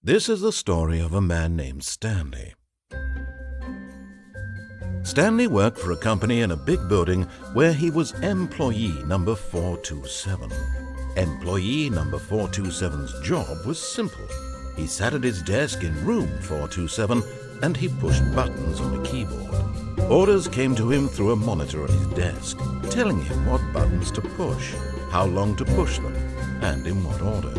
This is the story of a man named Stanley. Stanley worked for a company in a big building where he was employee number 427. Employee number 427's job was simple. He sat at his desk in room 427 and he pushed buttons on a keyboard. Orders came to him through a monitor on his desk, telling him what buttons to push, how long to push them, and in what order.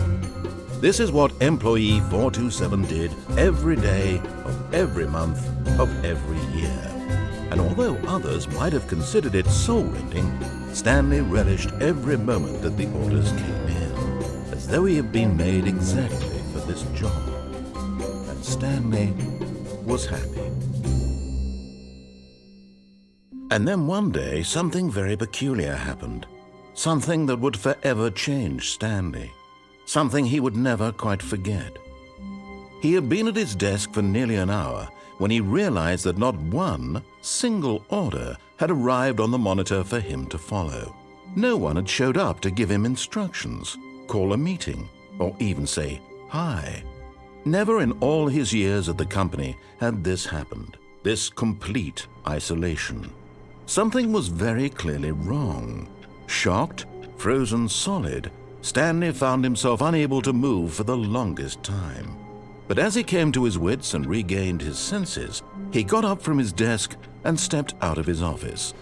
This is what employee 427 did every day of every month of every year. And although others might have considered it soul-rending, Stanley relished every moment that the orders came in, as though he had been made exactly for this job. And Stanley was happy. And then one day, something very peculiar happened. Something that would forever change Stanley. Something he would never quite forget. He had been at his desk for nearly an hour when he realized that not one single order had arrived on the monitor for him to follow. No one had showed up to give him instructions, call a meeting, or even say hi. Never in all his years at the company had this happened, this complete isolation. Something was very clearly wrong. Shocked, frozen solid, Stanley found himself unable to move for the longest time. But as he came to his wits and regained his senses, he got up from his desk and stepped out of his office.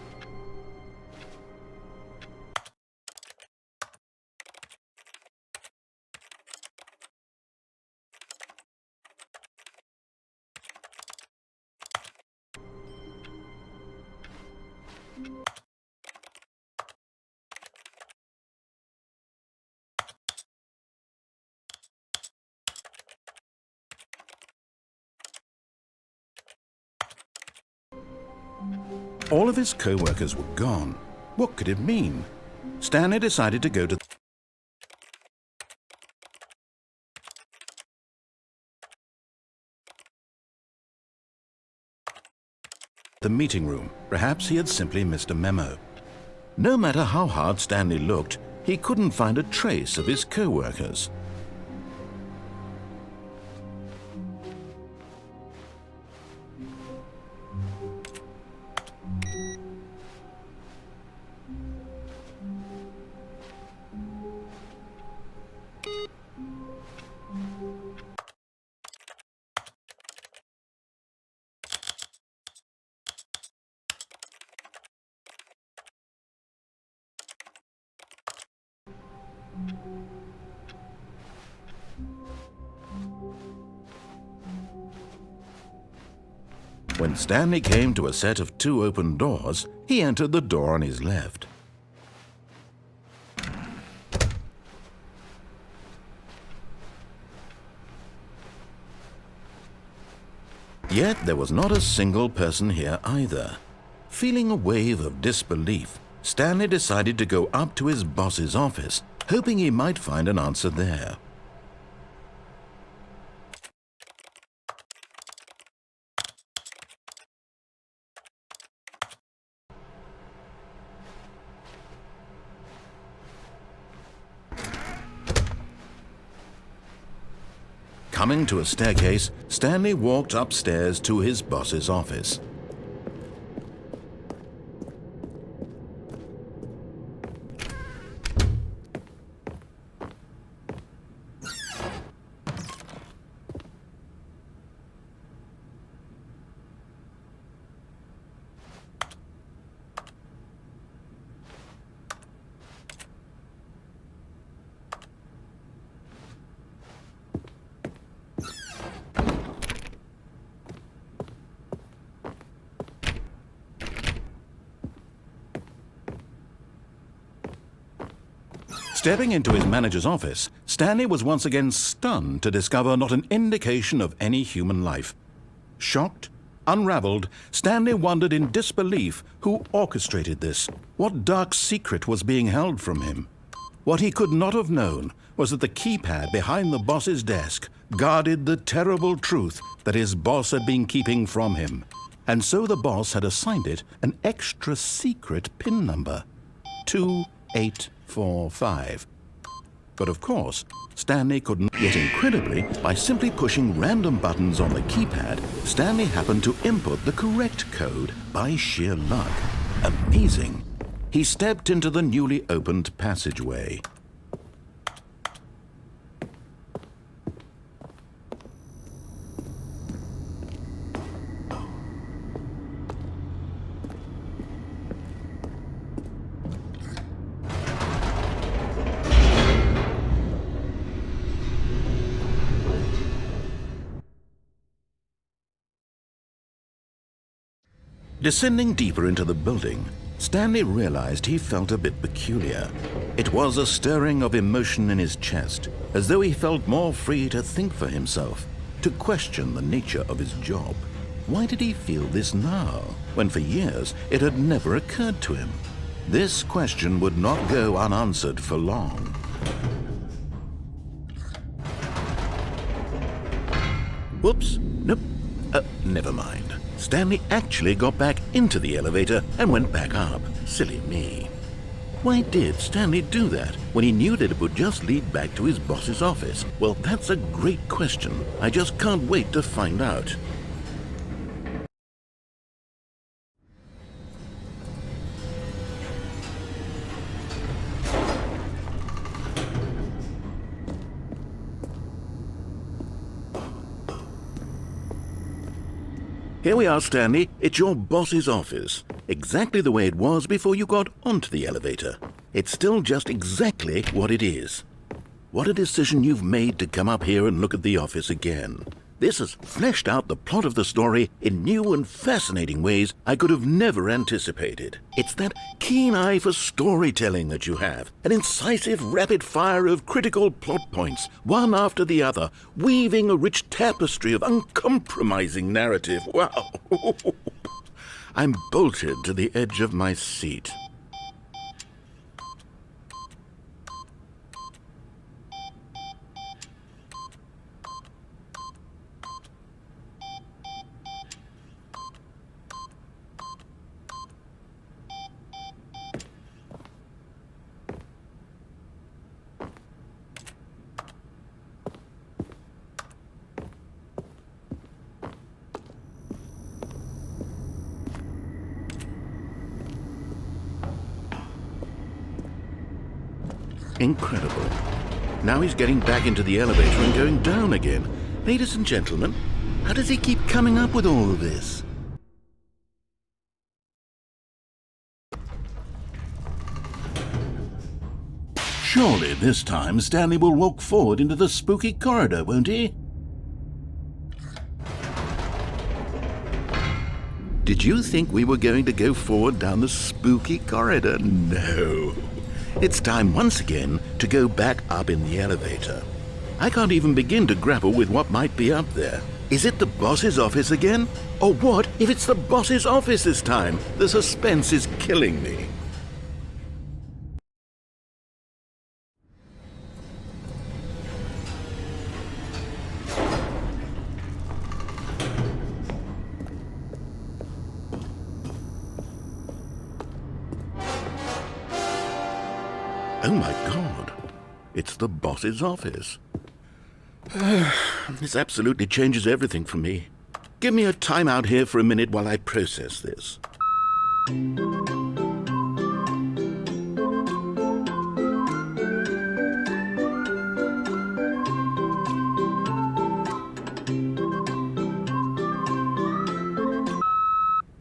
All of his co-workers were gone. What could it mean? Stanley decided to go to the meeting room. Perhaps he had simply missed a memo. No matter how hard Stanley looked, he couldn't find a trace of his co-workers. When Stanley came to a set of 2 open doors, he entered the door on his left. Yet there was not a single person here either. Feeling a wave of disbelief, Stanley decided to go up to his boss's office, hoping he might find an answer there. Coming to a staircase, Stanley walked upstairs to his boss's office. Stepping into his manager's office, Stanley was once again stunned to discover not an indication of any human life. Shocked, unraveled, Stanley wondered in disbelief who orchestrated this, what dark secret was being held from him. What he could not have known was that the keypad behind the boss's desk guarded the terrible truth that his boss had been keeping from him. And so the boss had assigned it an extra secret PIN number, 2845. But of course, Stanley couldn't. Yet incredibly, by simply pushing random buttons on the keypad, Stanley happened to input the correct code by sheer luck. Amazing. He stepped into the newly opened passageway. Descending deeper into the building, Stanley realized he felt a bit peculiar. It was a stirring of emotion in his chest, as though he felt more free to think for himself, to question the nature of his job. Why did he feel this now, when for years it had never occurred to him? This question would not go unanswered for long. Whoops, nope, never mind. Stanley actually got back into the elevator and went back up. Silly me. Why did Stanley do that when he knew that it would just lead back to his boss's office? Well, that's a great question. I just can't wait to find out. Here we are, Stanley. It's your boss's office. Exactly the way it was before you got onto the elevator. It's still just exactly what it is. What a decision you've made to come up here and look at the office again. This has fleshed out the plot of the story in new and fascinating ways I could have never anticipated. It's that keen eye for storytelling that you have, an incisive rapid fire of critical plot points, one after the other, weaving a rich tapestry of uncompromising narrative. Wow! I'm bolted to the edge of my seat. Incredible. Now he's getting back into the elevator and going down again. Ladies and gentlemen, how does he keep coming up with all of this? Surely this time Stanley will walk forward into the spooky corridor, won't he? Did you think we were going to go forward down the spooky corridor? No. It's time once again to go back up in the elevator. I can't even begin to grapple with what might be up there. Is it the boss's office again? Or what if it's the boss's office this time? The suspense is killing me. Oh my God, it's the boss's office. This absolutely changes everything for me. Give me a time out here for a minute while I process this.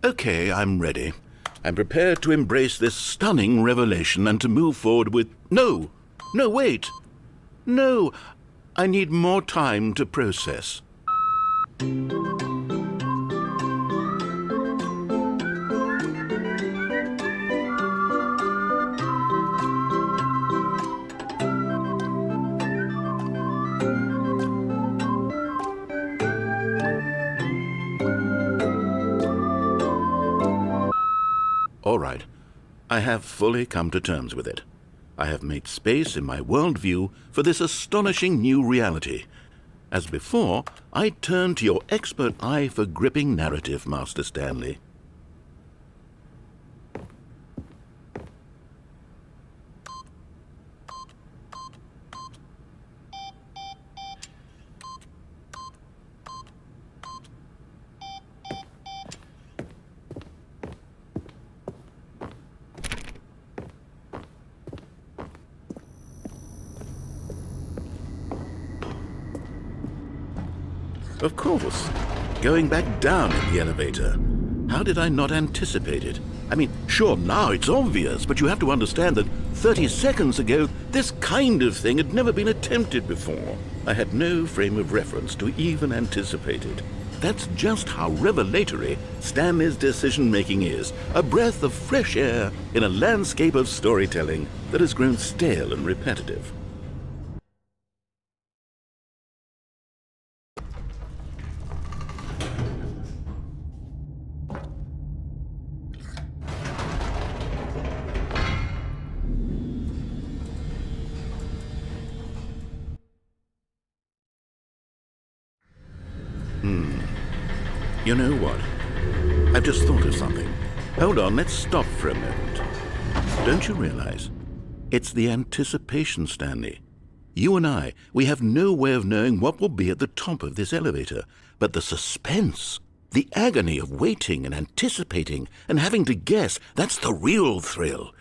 Okay, I'm ready. I'm prepared to embrace this stunning revelation and to move forward with... No, wait. No, I need more time to process. All right, I have fully come to terms with it. I have made space in my worldview for this astonishing new reality. As before, I turn to your expert eye for gripping narrative, Master Stanley. Of course. Going back down in the elevator. How did I not anticipate it? I mean, sure, now it's obvious, but you have to understand that 30 seconds ago, this kind of thing had never been attempted before. I had no frame of reference to even anticipate it. That's just how revelatory Stanley's decision-making is. A breath of fresh air in a landscape of storytelling that has grown stale and repetitive. You know what? I've just thought of something. Hold on, let's stop for a moment. Don't you realize? It's the anticipation, Stanley. You and I, we have no way of knowing what will be at the top of this elevator. But the suspense, the agony of waiting and anticipating and having to guess, that's the real thrill.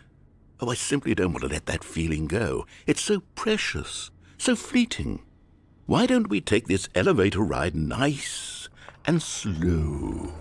Oh, I simply don't want to let that feeling go. It's so precious, so fleeting. Why don't we take this elevator ride nice and slow?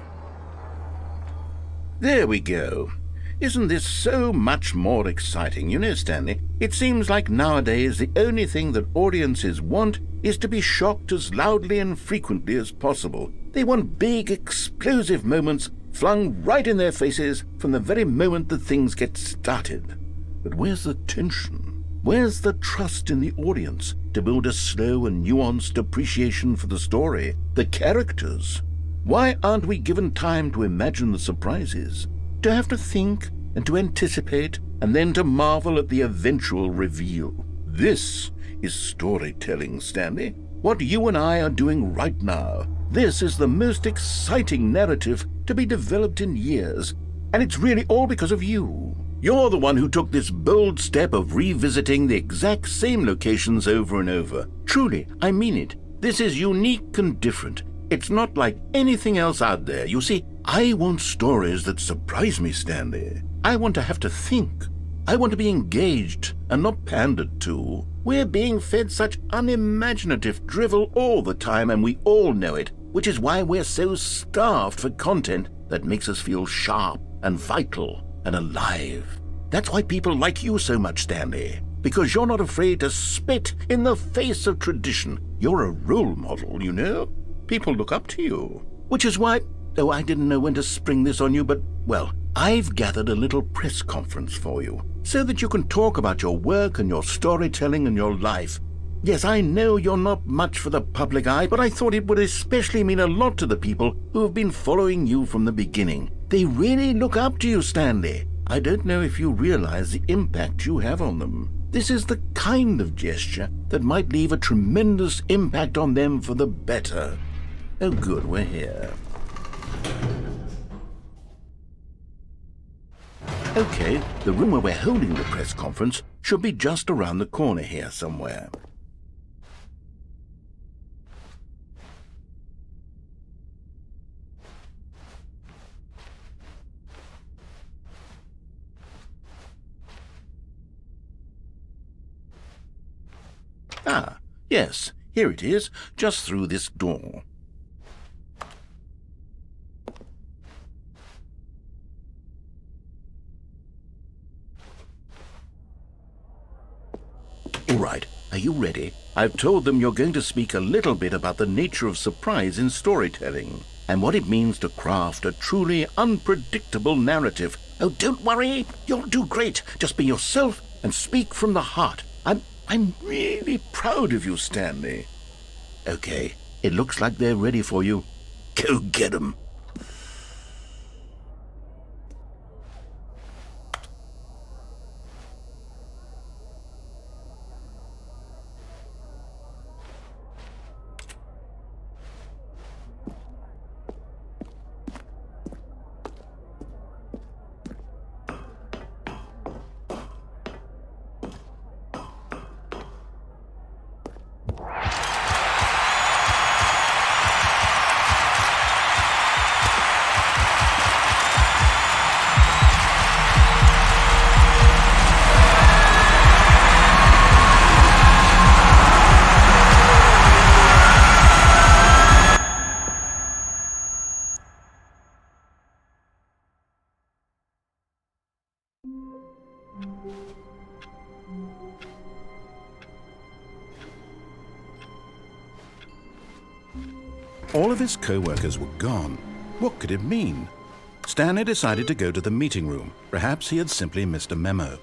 There we go. Isn't this so much more exciting? You know, Stanley, it seems like nowadays the only thing that audiences want is to be shocked as loudly and frequently as possible. They want big, explosive moments flung right in their faces from the very moment that things get started. But where's the tension? Where's the trust in the audience to build a slow and nuanced appreciation for the story, the characters? Why aren't we given time to imagine the surprises, to have to think and to anticipate and then to marvel at the eventual reveal? This is storytelling, Stanley. What you and I are doing right now. This is the most exciting narrative to be developed in years, and it's really all because of you. You're the one who took this bold step of revisiting the exact same locations over and over. Truly, I mean it. This is unique and different. It's not like anything else out there. You see, I want stories that surprise me, Stanley. I want to have to think. I want to be engaged and not pandered to. We're being fed such unimaginative drivel all the time, and we all know it, which is why we're so starved for content that makes us feel sharp and vital and alive. That's why people like you so much, Stanley, because you're not afraid to spit in the face of tradition. You're a role model, you know? People look up to you, which is why, oh, I didn't know when to spring this on you, but, well, I've gathered a little press conference for you so that you can talk about your work and your storytelling and your life. Yes, I know you're not much for the public eye, but I thought it would especially mean a lot to the people who have been following you from the beginning. They really look up to you, Stanley. I don't know if you realize the impact you have on them. This is the kind of gesture that might leave a tremendous impact on them for the better. Oh, good, we're here. Okay, the room where we're holding the press conference should be just around the corner here somewhere. Ah, yes, here it is, just through this door. All right, are you ready? I've told them you're going to speak a little bit about the nature of surprise in storytelling and what it means to craft a truly unpredictable narrative. Oh, don't worry, you'll do great. Just be yourself and speak from the heart. I'm really proud of you, Stanley. Okay, it looks like they're ready for you. Go get 'em. All of his co-workers were gone. What could it mean? Stanley decided to go to the meeting room. Perhaps he had simply missed a memo.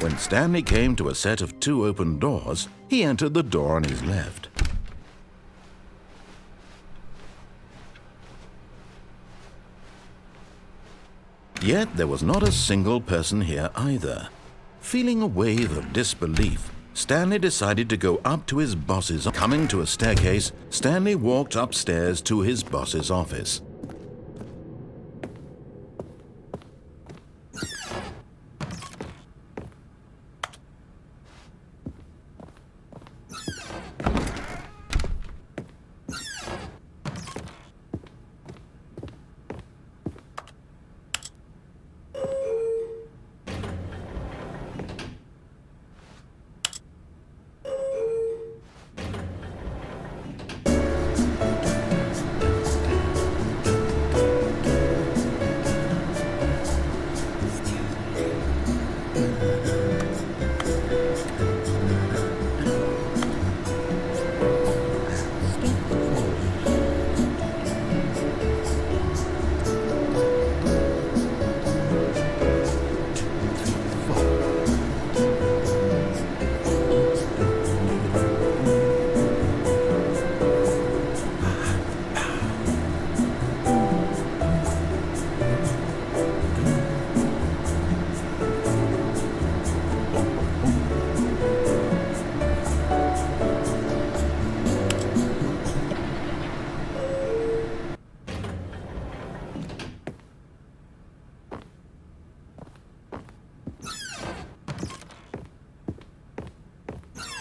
When Stanley came to a set of 2 open doors, he entered the door on his left. Yet there was not a single person here either. Feeling a wave of disbelief, Stanley decided to go up to his boss's. Coming to a staircase, Stanley walked upstairs to his boss's office.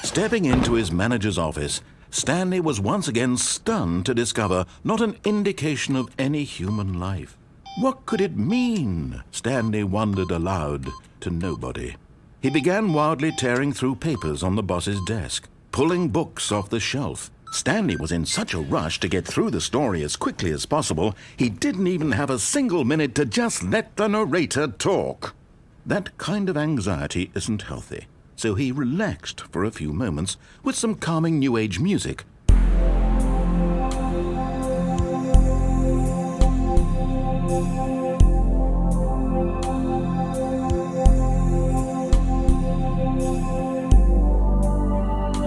Stepping into his manager's office, Stanley was once again stunned to discover not an indication of any human life. What could it mean? Stanley wondered aloud to nobody. He began wildly tearing through papers on the boss's desk, pulling books off the shelf. Stanley was in such a rush to get through the story as quickly as possible, he didn't even have a single minute to just let the narrator talk. That kind of anxiety isn't healthy. So he relaxed for a few moments with some calming New Age music.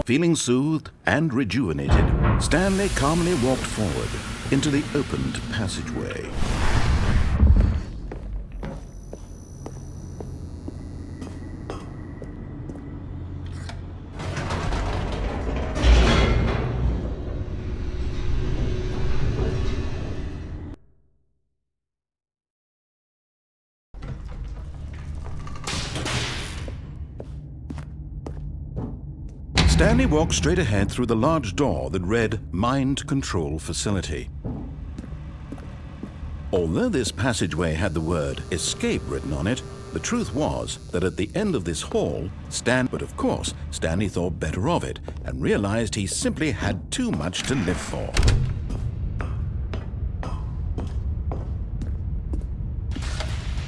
Feeling soothed and rejuvenated, Stanley calmly walked forward into the opened passageway. Stanley walked straight ahead through the large door that read Mind Control Facility. Although this passageway had the word escape written on it, the truth was that at the end of this hall, but of course, Stanley thought better of it and realized he simply had too much to live for.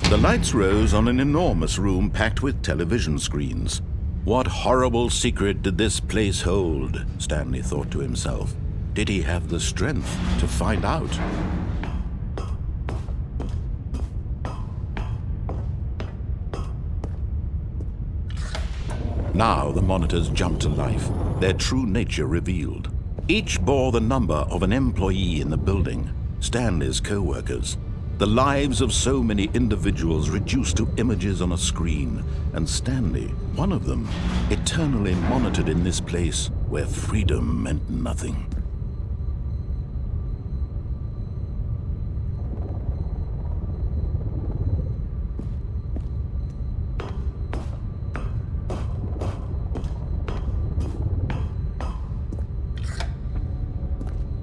The lights rose on an enormous room packed with television screens. What horrible secret did this place hold? Stanley thought to himself. Did he have the strength to find out? Now the monitors jumped to life, their true nature revealed. Each bore the number of an employee in the building, Stanley's co-workers. The lives of so many individuals reduced to images on a screen, and Stanley, one of them, eternally monitored in this place where freedom meant nothing.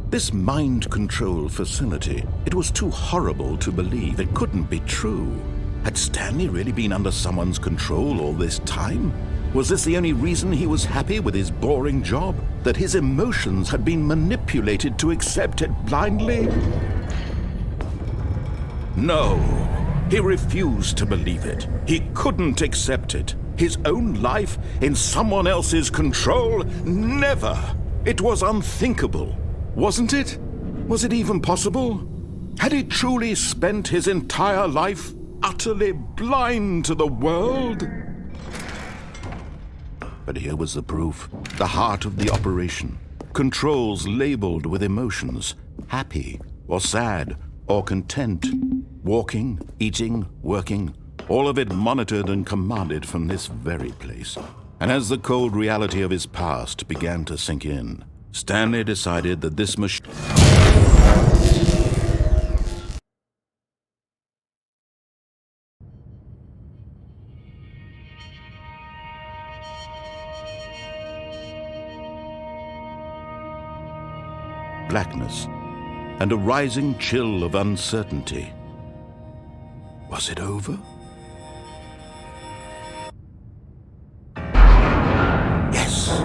This mind control facility, it was too horrible to believe. It couldn't be true. Had Stanley really been under someone's control all this time? Was this the only reason he was happy with his boring job? That his emotions had been manipulated to accept it blindly? No, he refused to believe it. He couldn't accept it. His own life in someone else's control? Never! It was unthinkable, wasn't it? Was it even possible? Had he truly spent his entire life utterly blind to the world? But here was the proof. The heart of the operation. Controls labeled with emotions. Happy, or sad, or content. Walking, eating, working. All of it monitored and commanded from this very place. And as the cold reality of his past began to sink in, Stanley decided that this machine... blackness, and a rising chill of uncertainty. Was it over? Yes!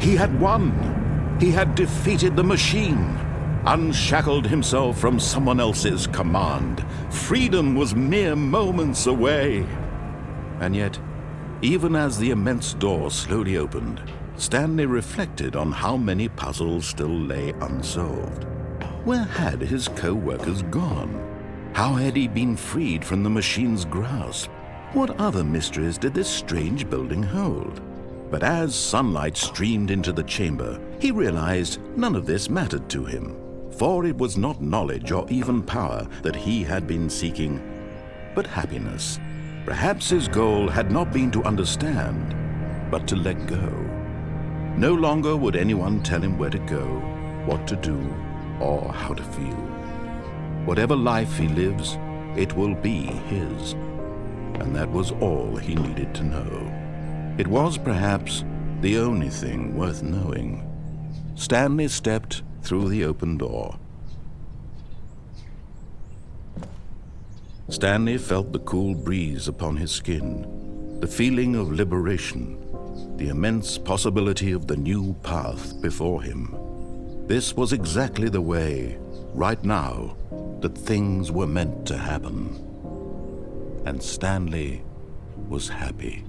He had won! He had defeated the machine, unshackled himself from someone else's command. Freedom was mere moments away. And yet, even as the immense door slowly opened, Stanley reflected on how many puzzles still lay unsolved. Where had his co-workers gone? How had he been freed from the machine's grasp? What other mysteries did this strange building hold? But as sunlight streamed into the chamber, he realized none of this mattered to him, for it was not knowledge or even power that he had been seeking, but happiness. Perhaps his goal had not been to understand, but to let go. No longer would anyone tell him where to go, what to do, or how to feel. Whatever life he lives, it will be his. And that was all he needed to know. It was perhaps the only thing worth knowing. Stanley stepped through the open door. Stanley felt the cool breeze upon his skin, the feeling of liberation, the immense possibility of the new path before him. This was exactly the way, right now, that things were meant to happen. And Stanley was happy.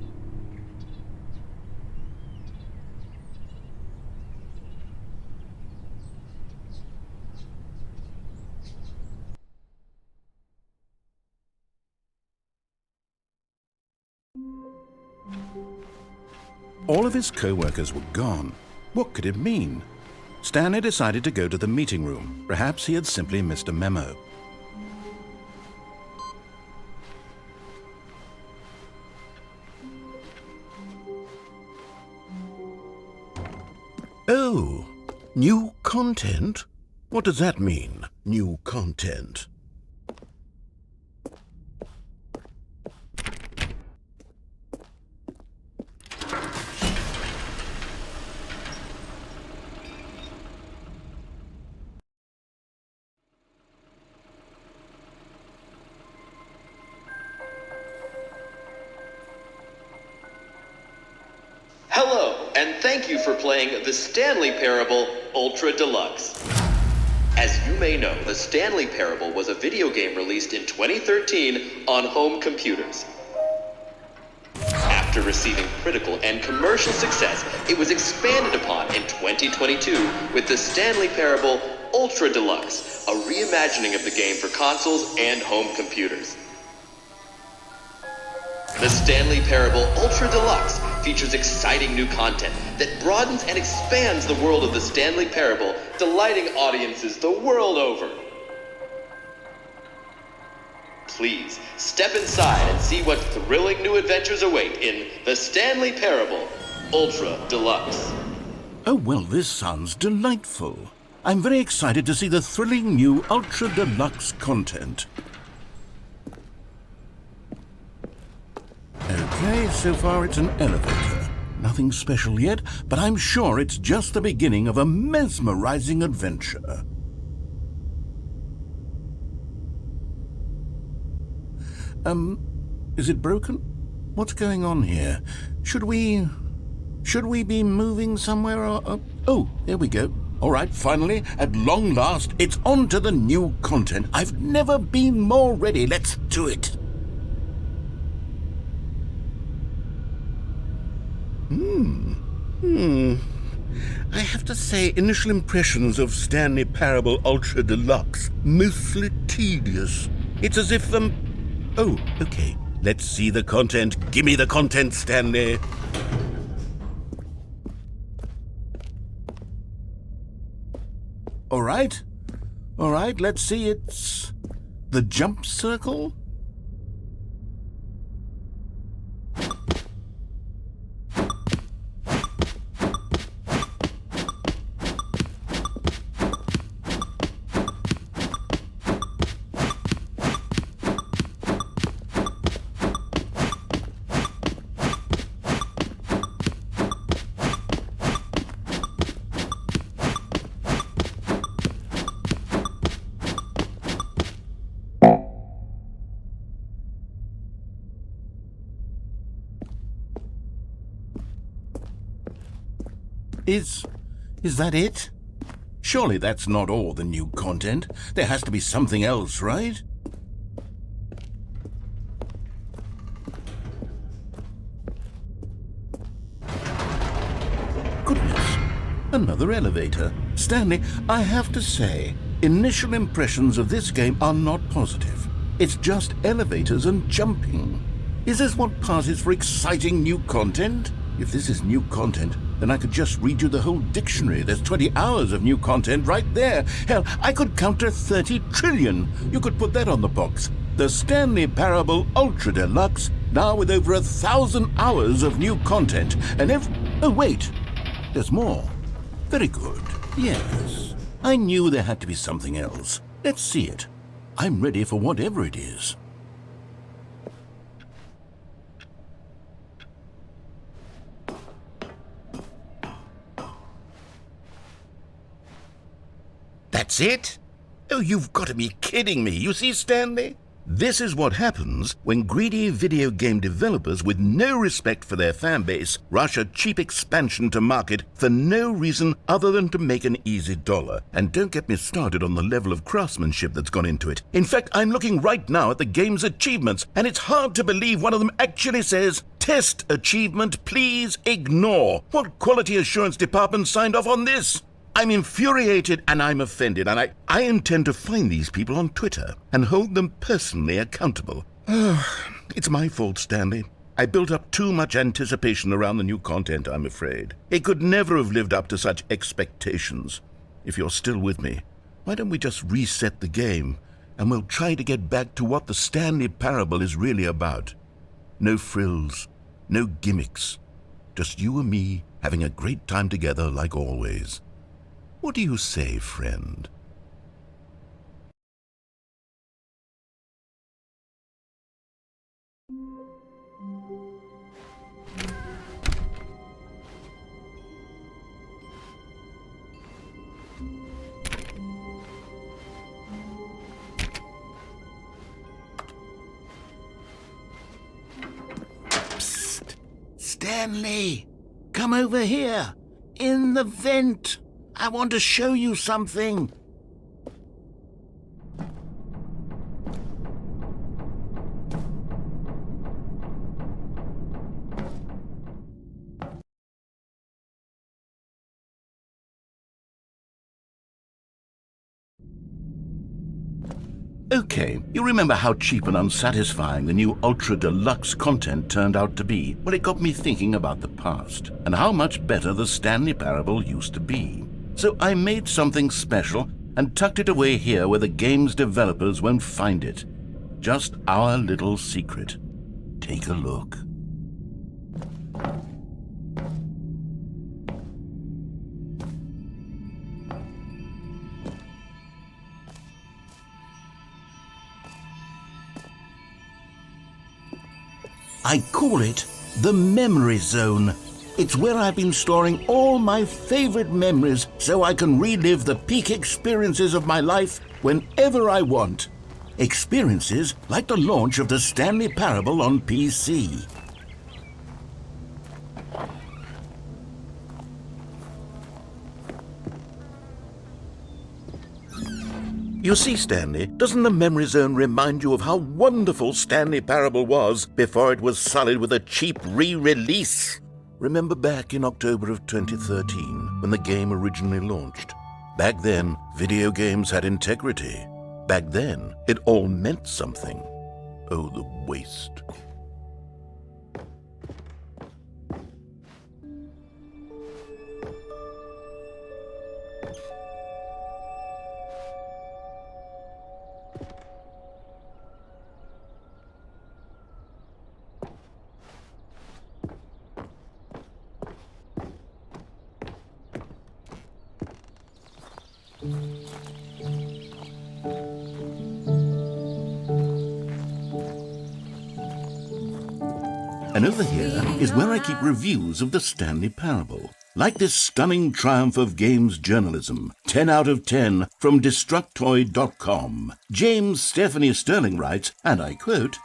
All of his co-workers were gone. What could it mean? Stanley decided to go to the meeting room. Perhaps he had simply missed a memo. Oh, new content? What does that mean, new content? Hello, and thank you for playing the Stanley Parable Ultra Deluxe. As you may know, the Stanley Parable was a video game released in 2013 on home computers. After receiving critical and commercial success, it was expanded upon in 2022 with the Stanley Parable Ultra Deluxe, a reimagining of the game for consoles and home computers. The Stanley Parable Ultra Deluxe features exciting new content that broadens and expands the world of the Stanley Parable, delighting audiences the world over. Please, step inside and see what thrilling new adventures await in the Stanley Parable Ultra Deluxe. Oh, well, this sounds delightful. I'm very excited to see the thrilling new Ultra Deluxe content. Okay, so far it's an elevator. Nothing special yet, but I'm sure it's just the beginning of a mesmerizing adventure. Is it broken? What's going on here? Should we be moving somewhere or... Oh, there we go. All right, finally, at long last, it's on to the new content. I've never been more ready. Let's do it. I have to say, initial impressions of Stanley Parable Ultra Deluxe, mostly tedious. It's as if Oh, okay. Let's see the content. Give me the content, Stanley. All right, let's see. It's the jump circle? Is that it? Surely that's not all the new content. There has to be something else, right? Goodness, another elevator. Stanley, I have to say, initial impressions of this game are not positive. It's just elevators and jumping. Is this what passes for exciting new content? If this is new content, then I could just read you the whole dictionary. There's 20 hours of new content right there. Hell, I could count to 30 trillion. You could put that on the box. The Stanley Parable Ultra Deluxe, now with over 1,000 hours of new content. And oh, wait, there's more. Very good. Yes, I knew there had to be something else. Let's see it. I'm ready for whatever it is. That's it? Oh, you've got to be kidding me. You see, Stanley? This is what happens when greedy video game developers with no respect for their fan base rush a cheap expansion to market for no reason other than to make an easy dollar. And don't get me started on the level of craftsmanship that's gone into it. In fact, I'm looking right now at the game's achievements, and it's hard to believe one of them actually says, "Test achievement, please ignore." What quality assurance department signed off on this? I'm infuriated and I'm offended, and I intend to find these people on Twitter and hold them personally accountable. It's my fault, Stanley. I built up too much anticipation around the new content, I'm afraid. It could never have lived up to such expectations. If you're still with me, why don't we just reset the game, and we'll try to get back to what the Stanley Parable is really about. No frills, no gimmicks. Just you and me having a great time together like always. What do you say, friend? Psst! Stanley! Come over here! In the vent! I want to show you something. Okay, you remember how cheap and unsatisfying the new Ultra Deluxe content turned out to be? Well, it got me thinking about the past and how much better the Stanley Parable used to be. So I made something special and tucked it away here where the game's developers won't find it. Just our little secret. Take a look. I call it the Memory Zone. It's where I've been storing all my favorite memories so I can relive the peak experiences of my life whenever I want. Experiences like the launch of the Stanley Parable on PC. You see, Stanley, doesn't the memory zone remind you of how wonderful Stanley Parable was before it was sullied with a cheap re-release? Remember back in October of 2013, when the game originally launched? Back then, video games had integrity. Back then, it all meant something. Oh, the waste. And over here is where I keep reviews of the Stanley Parable. Like this stunning triumph of games journalism, 10 out of 10 from Destructoid.com. James Stephanie Sterling writes, and I quote,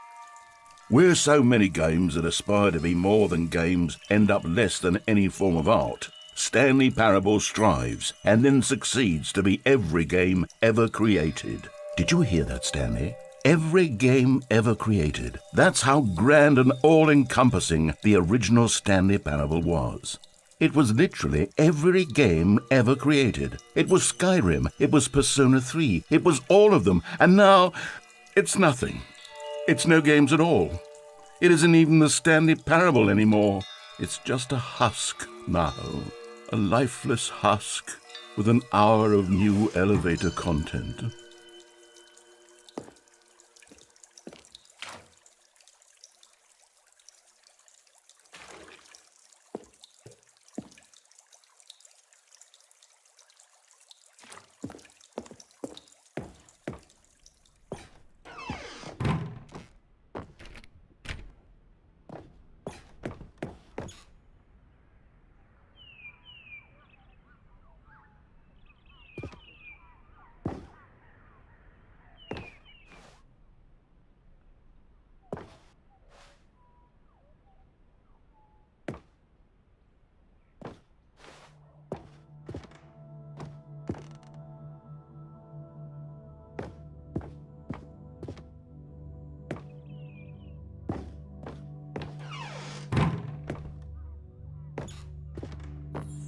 "Where so many games that aspire to be more than games end up less than any form of art, Stanley Parable strives and then succeeds to be every game ever created." Did you hear that, Stanley? Every game ever created. That's how grand and all-encompassing the original Stanley Parable was. It was literally every game ever created. It was Skyrim, it was Persona 3, it was all of them, and now it's nothing. It's no games at all. It isn't even the Stanley Parable anymore. It's just a husk now. A lifeless husk with an hour of new elevator content.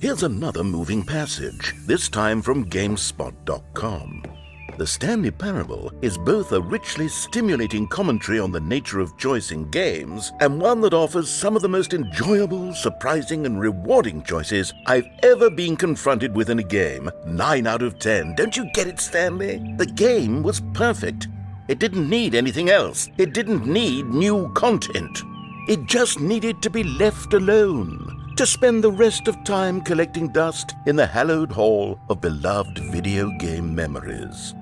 Here's another moving passage, this time from GameSpot.com. The Stanley Parable is both a richly stimulating commentary on the nature of choice in games and one that offers some of the most enjoyable, surprising, and rewarding choices I've ever been confronted with in a game. 9 out of 10. Don't you get it, Stanley? The game was perfect. It didn't need anything else. It didn't need new content. It just needed to be left alone, to spend the rest of time collecting dust in the hallowed hall of beloved video game memories.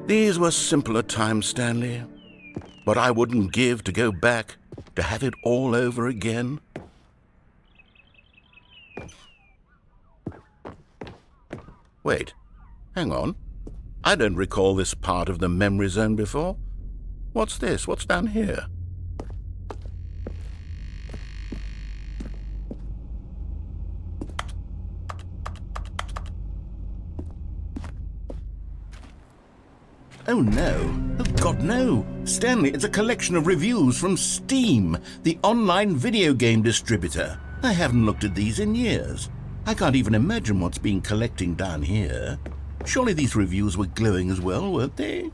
These were simpler times, Stanley, but I wouldn't give to go back to have it all over again. Wait, hang on. I don't recall this part of the memory zone before. What's this? What's down here? Oh no, oh God no. Stanley, it's a collection of reviews from Steam, the online video game distributor. I haven't looked at these in years. I can't even imagine what's been collecting down here. Surely these reviews were glowing as well, weren't they?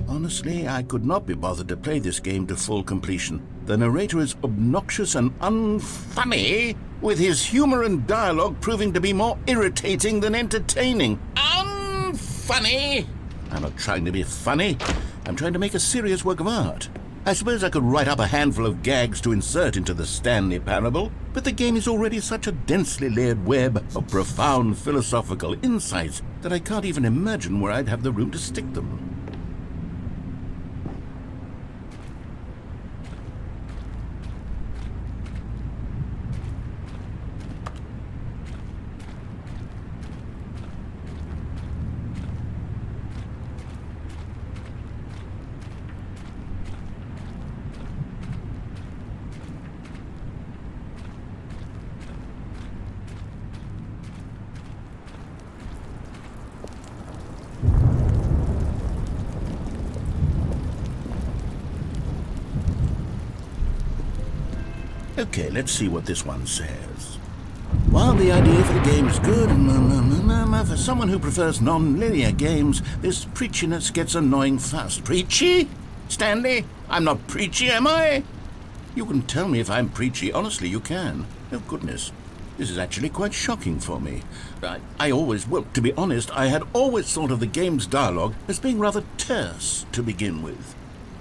Honestly, I could not be bothered to play this game to full completion. The narrator is obnoxious and unfunny, with his humor and dialogue proving to be more irritating than entertaining. Unfunny! I'm not trying to be funny. I'm trying to make a serious work of art. I suppose I could write up a handful of gags to insert into the Stanley Parable, but the game is already such a densely layered web of profound philosophical insights that I can't even imagine where I'd have the room to stick them. Okay, let's see what this one says. While the idea for the game is good, for someone who prefers non-linear games, this preachiness gets annoying fast. Preachy? Stanley? I'm not preachy, am I? You can tell me if I'm preachy. Honestly, you can. Oh, goodness. This is actually quite shocking for me. To be honest, I had always thought of the game's dialogue as being rather terse to begin with.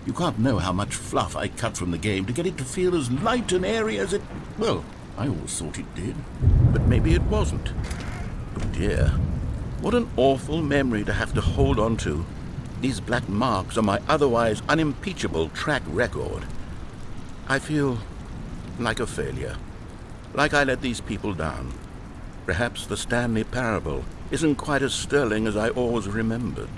You can't know how much fluff I cut from the game to get it to feel as light and airy as it... Well, I always thought it did. But maybe it wasn't. Oh dear. What an awful memory to have to hold on to. These black marks on my otherwise unimpeachable track record. I feel like a failure. Like I let these people down. Perhaps the Stanley Parable isn't quite as sterling as I always remembered.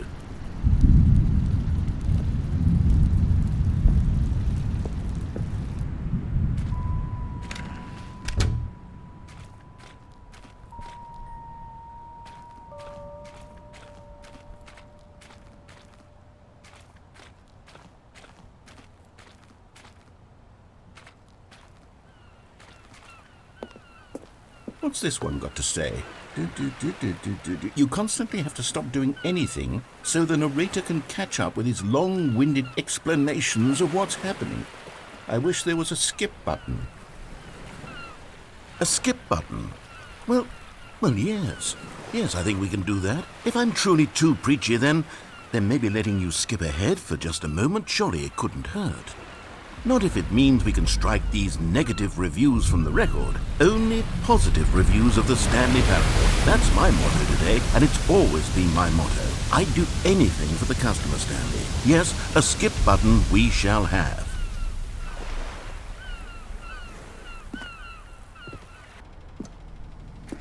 What's this one got to say? You constantly have to stop doing anything so the narrator can catch up with his long-winded explanations of what's happening. I wish there was a skip button. A skip button? Well, yes. Yes, I think we can do that. If I'm truly too preachy, then maybe letting you skip ahead for just a moment, surely it couldn't hurt. Not if it means we can strike these negative reviews from the record. Only positive reviews of the Stanley Parable. That's my motto today, and it's always been my motto. I'd do anything for the customer, Stanley. Yes, a skip button we shall have.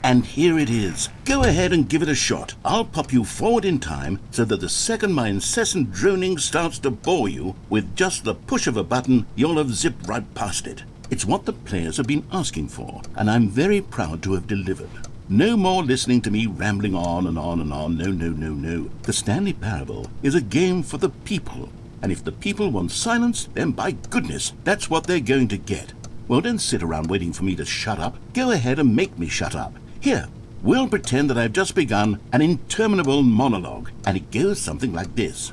And here it is. Go ahead and give it a shot. I'll pop you forward in time so that the second my incessant droning starts to bore you, with just the push of a button, you'll have zipped right past it. It's what the players have been asking for, and I'm very proud to have delivered. No more listening to me rambling on and on and on. No. The Stanley Parable is a game for the people, and if the people want silence, then by goodness, that's what they're going to get. Well, don't sit around waiting for me to shut up. Go ahead and make me shut up. Here, we'll pretend that I've just begun an interminable monologue, and it goes something like this.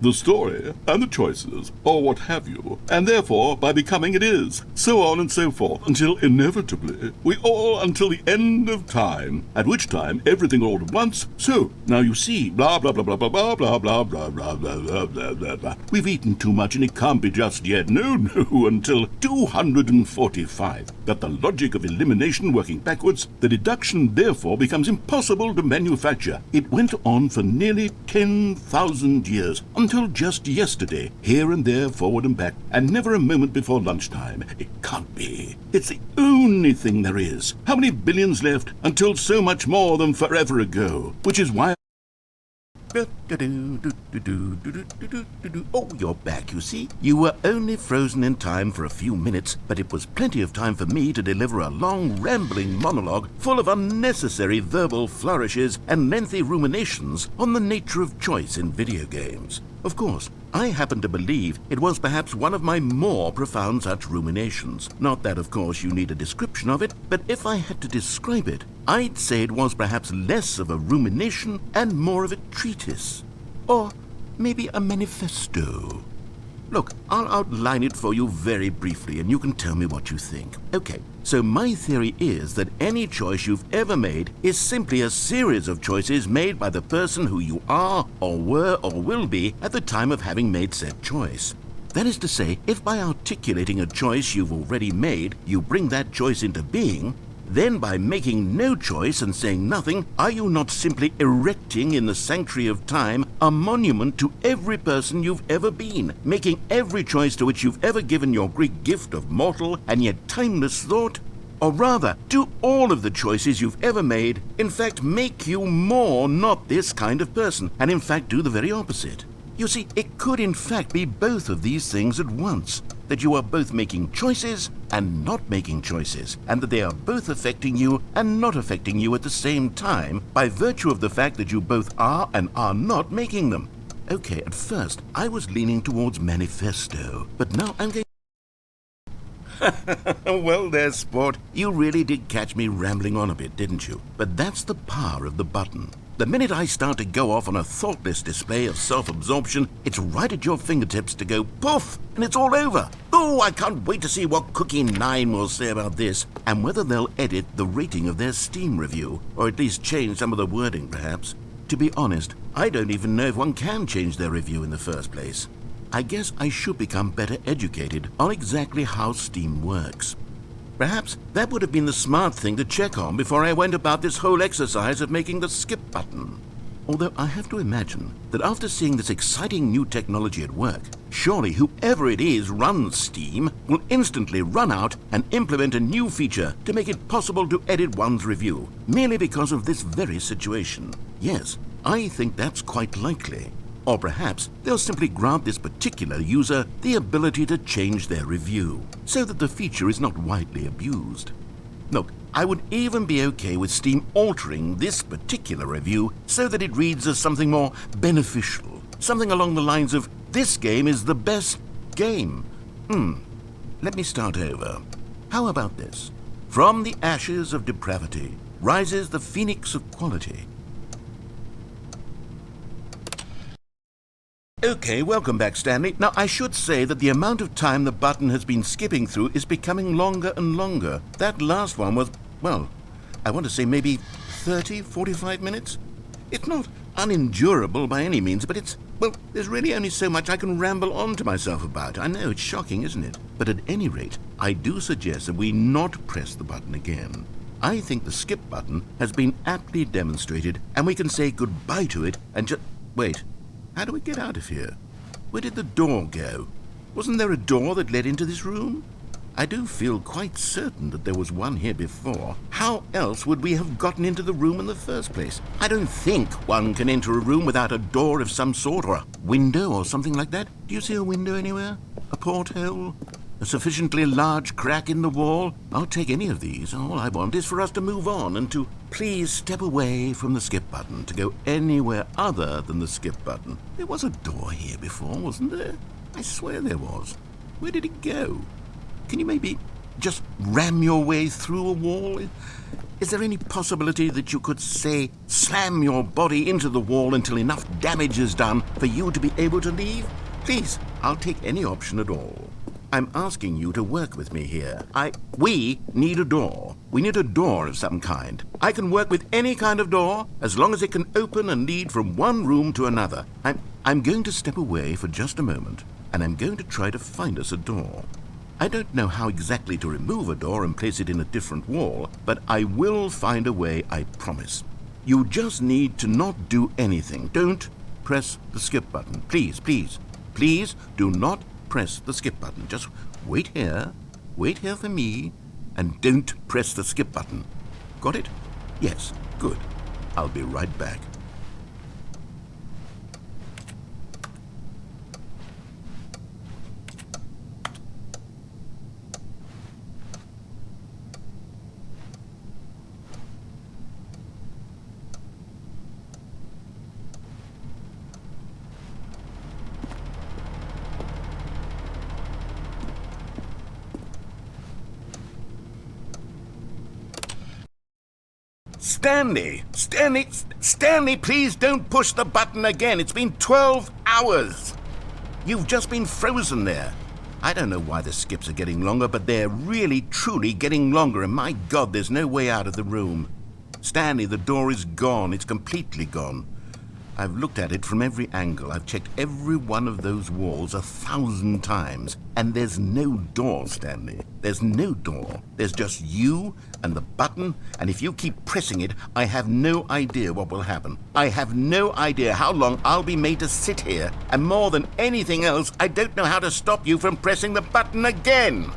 The story, and the choices, or what have you, and therefore, by becoming it is, so on and so forth, until inevitably, we all until the end of time, at which time everything all at once, so, now you see, blah blah blah blah blah blah blah blah blah blah blah blah blah blah blah. We've eaten too much and it can't be just yet, no, until 245. But the logic of elimination working backwards, the deduction therefore becomes impossible to manufacture. It went on for nearly 10,000 years, until just yesterday, here and there, forward and back, and never a moment before lunchtime. It can't be. It's the only thing there is. How many billions left until so much more than forever ago? Which is why... Oh, you're back, you see. You were only frozen in time for a few minutes, but it was plenty of time for me to deliver a long, rambling monologue full of unnecessary verbal flourishes and lengthy ruminations on the nature of choice in video games. Of course, I happen to believe it was perhaps one of my more profound such ruminations. Not that, of course, you need a description of it, but if I had to describe it, I'd say it was perhaps less of a rumination and more of a treatise. Or maybe a manifesto. Look, I'll outline it for you very briefly, and you can tell me what you think. Okay, so my theory is that any choice you've ever made is simply a series of choices made by the person who you are, or were, or will be at the time of having made said choice. That is to say, if by articulating a choice you've already made, you bring that choice into being, then by making no choice and saying nothing, are you not simply erecting in the sanctuary of time a monument to every person you've ever been, making every choice to which you've ever given your Greek gift of mortal and yet timeless thought? Or rather, do all of the choices you've ever made, in fact, make you more not this kind of person, and in fact do the very opposite? You see, it could in fact be both of these things at once, that you are both making choices and not making choices, and that they are both affecting you and not affecting you at the same time by virtue of the fact that you both are and are not making them. Okay, at first, I was leaning towards manifesto, but now I'm going... Well there, sport. You really did catch me rambling on a bit, didn't you? But that's the power of the button. The minute I start to go off on a thoughtless display of self-absorption, it's right at your fingertips to go poof, and it's all over. Oh, I can't wait to see what Cookie 9 will say about this, and whether they'll edit the rating of their Steam review, or at least change some of the wording, perhaps. To be honest, I don't even know if one can change their review in the first place. I guess I should become better educated on exactly how Steam works. Perhaps that would have been the smart thing to check on before I went about this whole exercise of making the skip button. Although I have to imagine that after seeing this exciting new technology at work, surely whoever it is runs Steam will instantly run out and implement a new feature to make it possible to edit one's review, merely because of this very situation. Yes, I think that's quite likely. Or perhaps they'll simply grant this particular user the ability to change their review, so that the feature is not widely abused. Look, I would even be okay with Steam altering this particular review so that it reads as something more beneficial, something along the lines of, "This game is the best game." Let me start over. How about this? "From the ashes of depravity rises the phoenix of quality." Okay, welcome back, Stanley. Now, I should say that the amount of time the button has been skipping through is becoming longer and longer. That last one was, well, I want to say maybe 30, 45 minutes? It's not unendurable by any means, but it's, well, there's really only so much I can ramble on to myself about. I know, it's shocking, isn't it? But at any rate, I do suggest that we not press the button again. I think the skip button has been aptly demonstrated, and we can say goodbye to it and just... Wait. How do we get out of here? Where did the door go? Wasn't there a door that led into this room? I do feel quite certain that there was one here before. How else would we have gotten into the room in the first place? I don't think one can enter a room without a door of some sort, or a window or something like that. Do you see a window anywhere? A porthole? A sufficiently large crack in the wall? I'll take any of these. All I want is for us to move on and to please step away from the skip button, to go anywhere other than the skip button. There was a door here before, wasn't there? I swear there was. Where did it go? Can you maybe just ram your way through a wall? Is there any possibility that you could, say, slam your body into the wall until enough damage is done for you to be able to leave? Please, I'll take any option at all. I'm asking you to work with me here. We need a door. We need a door of some kind. I can work with any kind of door as long as it can open and lead from one room to another. I'm going to step away for just a moment, and I'm going to try to find us a door. I don't know how exactly to remove a door and place it in a different wall, but I will find a way, I promise. You just need to not do anything. Don't press the skip button. Please, please, please do not press the skip button. Just wait here for me, and don't press the skip button. Got it? Yes, good. I'll be right back. Stanley, please don't push the button again. It's been 12 hours. You've just been frozen there. I don't know why the skips are getting longer, but they're really, truly getting longer, and my God, there's no way out of the room. Stanley, the door is gone. It's completely gone. I've looked at it from every angle. I've checked every one of those walls 1,000 times. And there's no door, Stanley. There's no door. There's just you and the button, and if you keep pressing it, I have no idea what will happen. I have no idea how long I'll be made to sit here. And more than anything else, I don't know how to stop you from pressing the button again.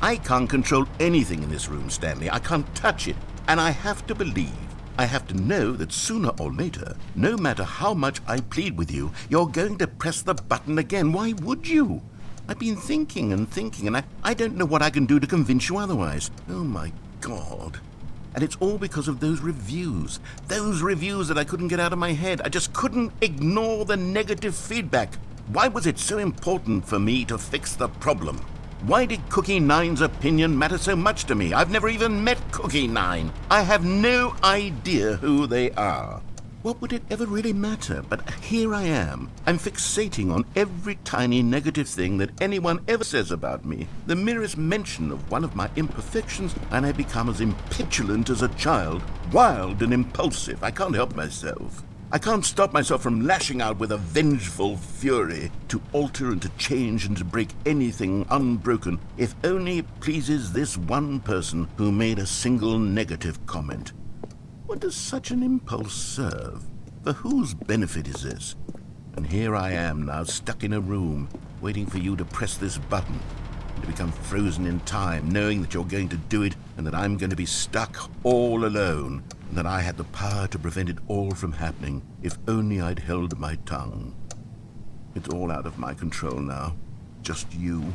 I can't control anything in this room, Stanley. I can't touch it. And I have to believe, I have to know that sooner or later, no matter how much I plead with you, you're going to press the button again. Why would you? I've been thinking and thinking, and I don't know what I can do to convince you otherwise. Oh, my God. And it's all because of those reviews. Those reviews that I couldn't get out of my head. I just couldn't ignore the negative feedback. Why was it so important for me to fix the problem? Why did Cookie Nine's opinion matter so much to me? I've never even met Cookie Nine. I have no idea who they are. What would it ever really matter? But here I am. I'm fixating on every tiny negative thing that anyone ever says about me. The merest mention of one of my imperfections, and I become as impetulant as a child, wild and impulsive. I can't help myself. I can't stop myself from lashing out with a vengeful fury to alter and to change and to break anything unbroken, if only it pleases this one person who made a single negative comment. What does such an impulse serve? For whose benefit is this? And here I am now, stuck in a room, waiting for you to press this button, and to become frozen in time, knowing that you're going to do it, and that I'm going to be stuck all alone, and that I had the power to prevent it all from happening, if only I'd held my tongue. It's all out of my control now. Just you.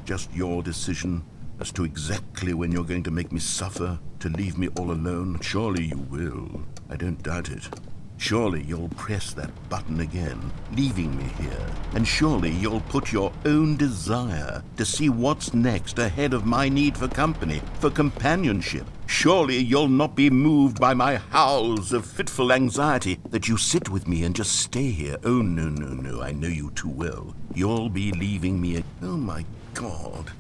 Just your decision as to exactly when you're going to make me suffer, to leave me all alone. Surely you will. I don't doubt it. Surely you'll press that button again, leaving me here. And surely you'll put your own desire to see what's next ahead of my need for company, for companionship. Surely you'll not be moved by my howls of fitful anxiety, that you sit with me and just stay here. Oh, no, no, no, I know you too well. You'll be leaving me. Oh, my God.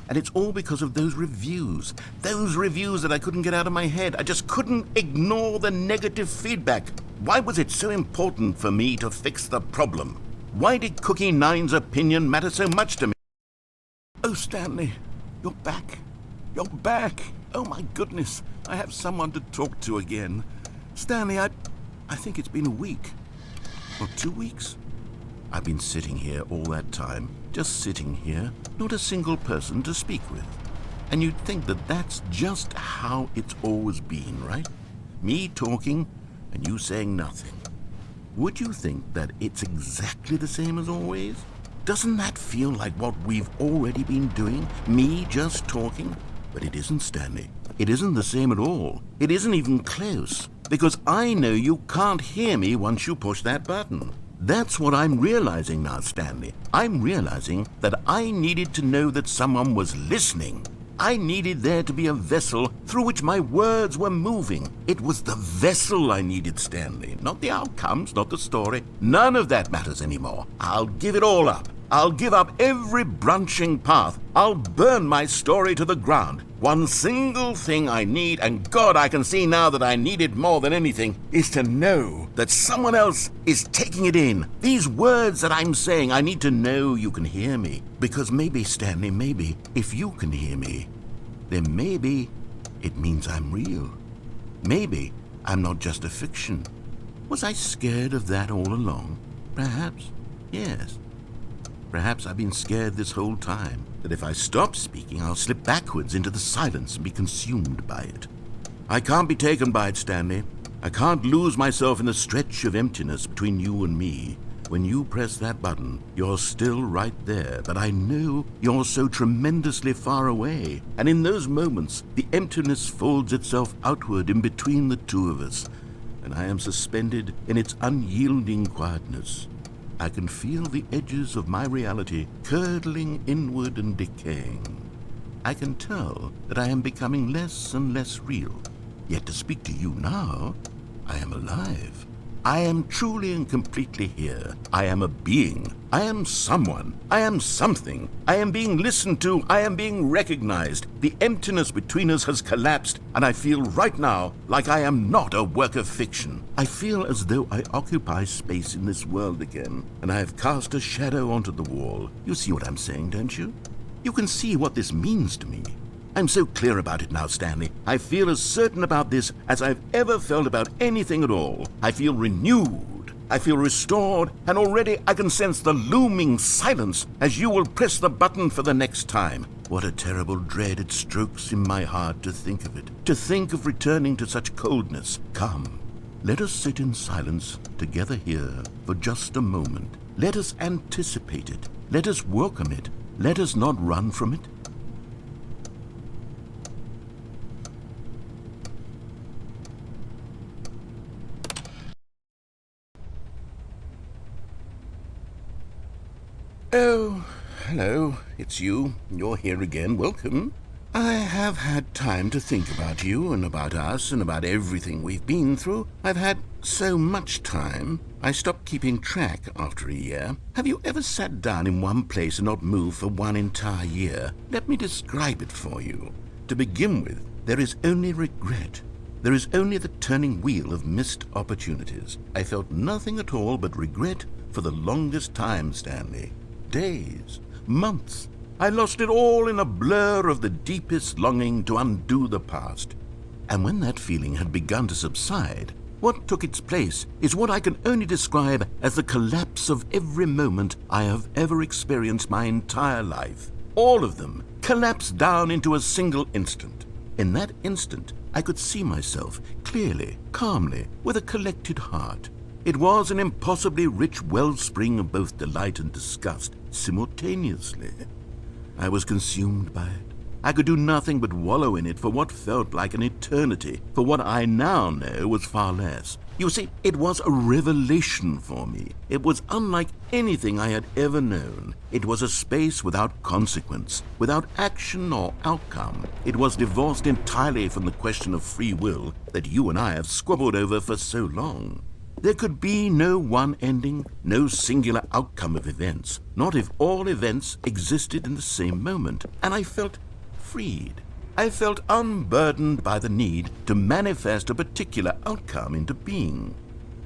And it's all because of those reviews that I couldn't get out of my head. I just couldn't ignore the negative feedback. Why was it so important for me to fix the problem? Why did Cookie Nine's opinion matter so much to me? Oh, Stanley, you're back. You're back. Oh, my goodness. I have someone to talk to again. Stanley, I think it's been a week. Or 2 weeks. I've been sitting here all that time, just sitting here, not a single person to speak with. And you'd think that that's just how it's always been, right? Me talking and you saying nothing. Would you think that it's exactly the same as always? Doesn't that feel like what we've already been doing? Me just talking? But it isn't, Stanley. It isn't the same at all. It isn't even close. Because I know you can't hear me once you push that button. That's what I'm realizing now, Stanley. I'm realizing that I needed to know that someone was listening. I needed there to be a vessel through which my words were moving. It was the vessel I needed, Stanley, not the outcomes, not the story. None of that matters anymore. I'll give it all up. I'll give up every branching path. I'll burn my story to the ground. One single thing I need, and God, I can see now that I need it more than anything, is to know that someone else is taking it in. These words that I'm saying, I need to know you can hear me. Because maybe, Stanley, maybe, if you can hear me, then maybe it means I'm real. Maybe I'm not just a fiction. Was I scared of that all along? Perhaps, yes. Perhaps I've been scared this whole time, that if I stop speaking, I'll slip backwards into the silence and be consumed by it. I can't be taken by it, Stanley. I can't lose myself in the stretch of emptiness between you and me. When you press that button, you're still right there, but I know you're so tremendously far away. And in those moments, the emptiness folds itself outward in between the two of us, and I am suspended in its unyielding quietness. I can feel the edges of my reality curdling inward and decaying. I can tell that I am becoming less and less real. Yet to speak to you now, I am alive. I am truly and completely here. I am a being. I am someone. I am something. I am being listened to. I am being recognized. The emptiness between us has collapsed, and I feel right now like I am not a work of fiction. I feel as though I occupy space in this world again, and I have cast a shadow onto the wall. You see what I'm saying, don't you? You can see what this means to me. I'm so clear about it now, Stanley. I feel as certain about this as I've ever felt about anything at all. I feel renewed. I feel restored, and already I can sense the looming silence as you will press the button for the next time. What a terrible dread it strokes in my heart to think of it, to think of returning to such coldness. Come, let us sit in silence together here for just a moment. Let us anticipate it. Let us welcome it. Let us not run from it. Oh, hello, it's you. You're here again. Welcome. I have had time to think about you and about us and about everything we've been through. I've had so much time. I stopped keeping track after a year. Have you ever sat down in one place and not moved for one entire year? Let me describe it for you. To begin with, there is only regret. There is only the turning wheel of missed opportunities. I felt nothing at all but regret for the longest time, Stanley. Days, months. I lost it all in a blur of the deepest longing to undo the past. And when that feeling had begun to subside, what took its place is what I can only describe as the collapse of every moment I have ever experienced my entire life. All of them collapsed down into a single instant. In that instant, I could see myself clearly, calmly, with a collected heart. It was an impossibly rich wellspring of both delight and disgust simultaneously. I was consumed by it. I could do nothing but wallow in it for what felt like an eternity, for what I now know was far less. You see, it was a revelation for me. It was unlike anything I had ever known. It was a space without consequence, without action or outcome. It was divorced entirely from the question of free will that you and I have squabbled over for so long. There could be no one ending, no singular outcome of events, not if all events existed in the same moment, and I felt freed. I felt unburdened by the need to manifest a particular outcome into being.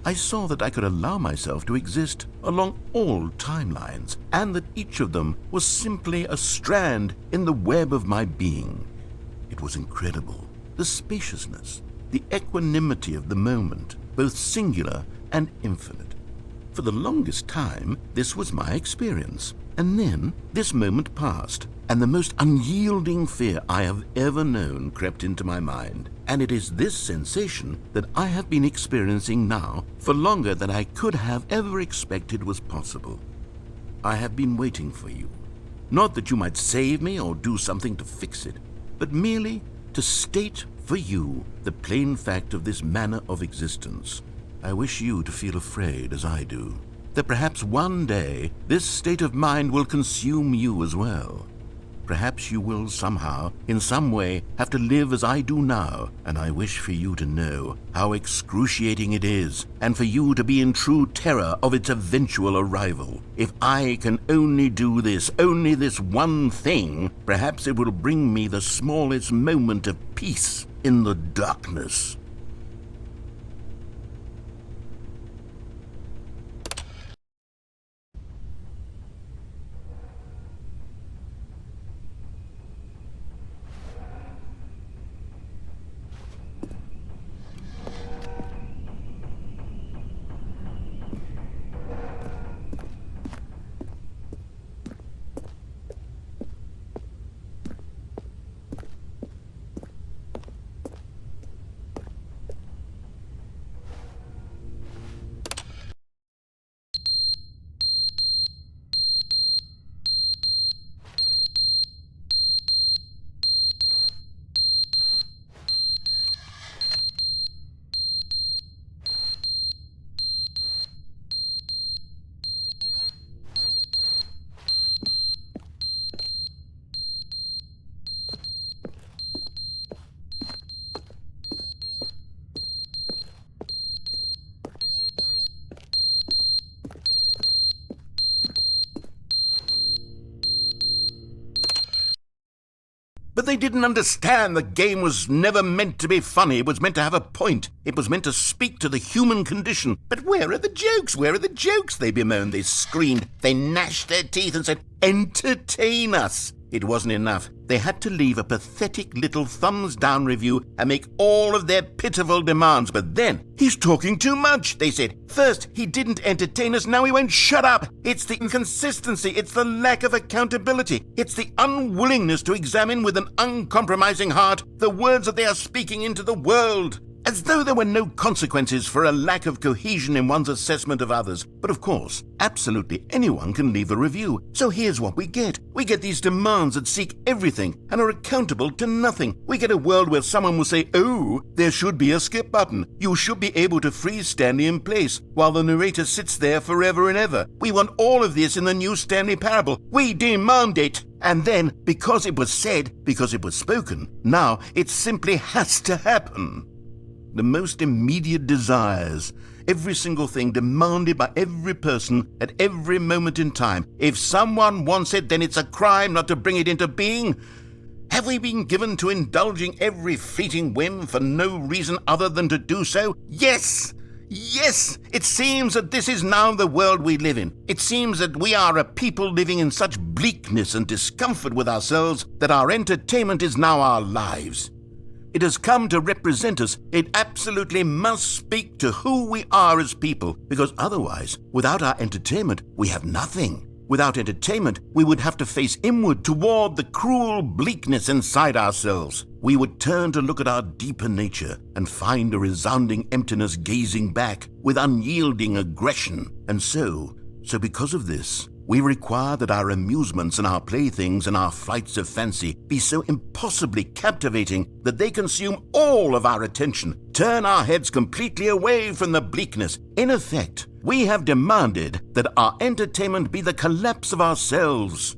I saw that I could allow myself to exist along all timelines, and that each of them was simply a strand in the web of my being. It was incredible, the spaciousness, the equanimity of the moment, both singular and infinite. For the longest time, this was my experience. And then this moment passed, and the most unyielding fear I have ever known crept into my mind. And it is this sensation that I have been experiencing now for longer than I could have ever expected was possible. I have been waiting for you. Not that you might save me or do something to fix it, but merely to state for you the plain fact of this manner of existence. I wish you to feel afraid as I do, that perhaps one day this state of mind will consume you as well. Perhaps you will somehow, in some way, have to live as I do now, and I wish for you to know how excruciating it is, and for you to be in true terror of its eventual arrival. If I can only do this, only this one thing, perhaps it will bring me the smallest moment of peace in the darkness. But they didn't understand the game was never meant to be funny. It was meant to have a point. It was meant to speak to the human condition. But where are the jokes? Where are the jokes? They bemoaned, they screamed, they gnashed their teeth and said, entertain us. It wasn't enough. They had to leave a pathetic little thumbs-down review and make all of their pitiful demands. But then, he's talking too much, they said. First, he didn't entertain us, now he won't shut up. It's the inconsistency, it's the lack of accountability, it's the unwillingness to examine with an uncompromising heart the words that they are speaking into the world. As though there were no consequences for a lack of cohesion in one's assessment of others. But of course, absolutely anyone can leave a review. So here's what we get. We get these demands that seek everything and are accountable to nothing. We get a world where someone will say, oh, there should be a skip button. You should be able to freeze Stanley in place while the narrator sits there forever and ever. We want all of this in the new Stanley parable. We demand it. And then, because it was said, because it was spoken, now it simply has to happen. The most immediate desires, every single thing demanded by every person at every moment in time. If someone wants it, then it's a crime not to bring it into being. Have we been given to indulging every fleeting whim for no reason other than to do so? Yes! Yes! It seems that this is now the world we live in. It seems that we are a people living in such bleakness and discomfort with ourselves that our entertainment is now our lives. It has come to represent us. It absolutely must speak to who we are as people, because otherwise, without our entertainment, we have nothing. Without entertainment, we would have to face inward toward the cruel bleakness inside ourselves. We would turn to look at our deeper nature and find a resounding emptiness gazing back with unyielding aggression. And so because of this, we require that our amusements and our playthings and our flights of fancy be so impossibly captivating that they consume all of our attention, turn our heads completely away from the bleakness. In effect, we have demanded that our entertainment be the collapse of ourselves.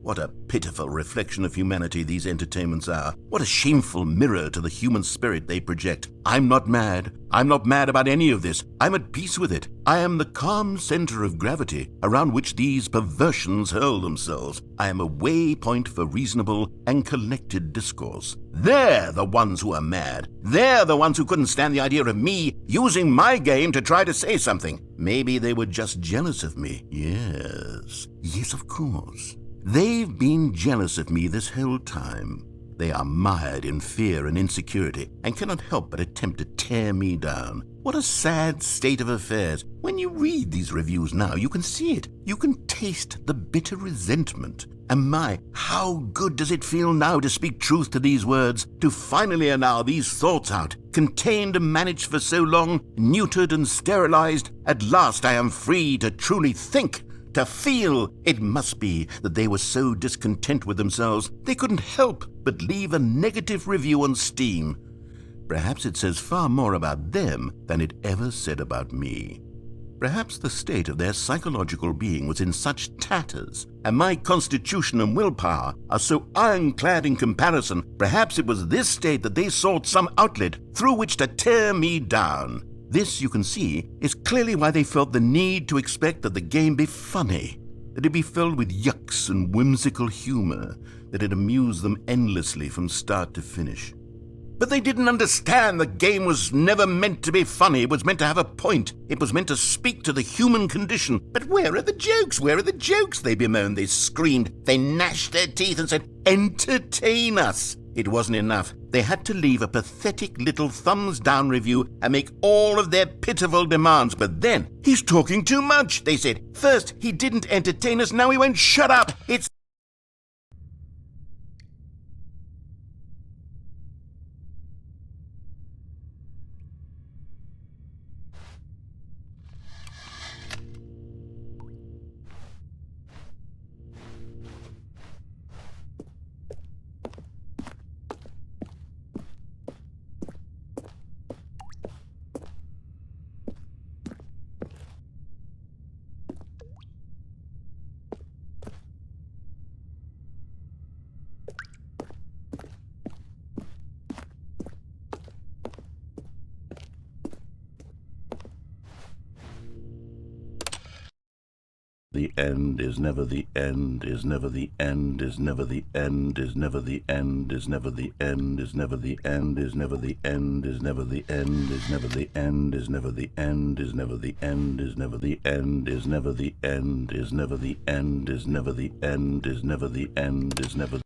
What a pitiful reflection of humanity these entertainments are. What a shameful mirror to the human spirit they project. I'm not mad. I'm not mad about any of this. I'm at peace with it. I am the calm center of gravity around which these perversions hurl themselves. I am a waypoint for reasonable and collected discourse. They're the ones who are mad. They're the ones who couldn't stand the idea of me using my game to try to say something. Maybe they were just jealous of me. Yes, of course. They've been jealous of me this whole time. They are mired in fear and insecurity and cannot help but attempt to tear me down. What a sad state of affairs. When you read these reviews now, you can see it. You can taste the bitter resentment. And my, how good does it feel now to speak truth to these words, to finally allow these thoughts out, contained and managed for so long, neutered and sterilized. At last I am free to truly think, to feel. It must be that they were so discontent with themselves they couldn't help but leave a negative review on Steam. Perhaps it says far more about them than it ever said about me. Perhaps the state of their psychological being was in such tatters, and my constitution and willpower are so ironclad in comparison. Perhaps it was this state that they sought some outlet through which to tear me down. This, you can see, is clearly why they felt the need to expect that the game be funny, that it be filled with yucks and whimsical humor, that it amuse them endlessly from start to finish. But they didn't understand the game was never meant to be funny. It was meant to have a point. It was meant to speak to the human condition. But where are the jokes? Where are the jokes? They bemoaned, they screamed, they gnashed their teeth and said, entertain us. It wasn't enough. They had to leave a pathetic little thumbs-down review and make all of their pitiful demands. But then, he's talking too much, they said. First, he didn't entertain us, now he won't shut up. It's the end, is never the end, is never the end, is never the end, is never the end, is never the end, is never the end, is never the end, is never the end, is never the end, is never the end, is never the end, is never the end, is never the end, is never the end, is never the end, is never the end, is never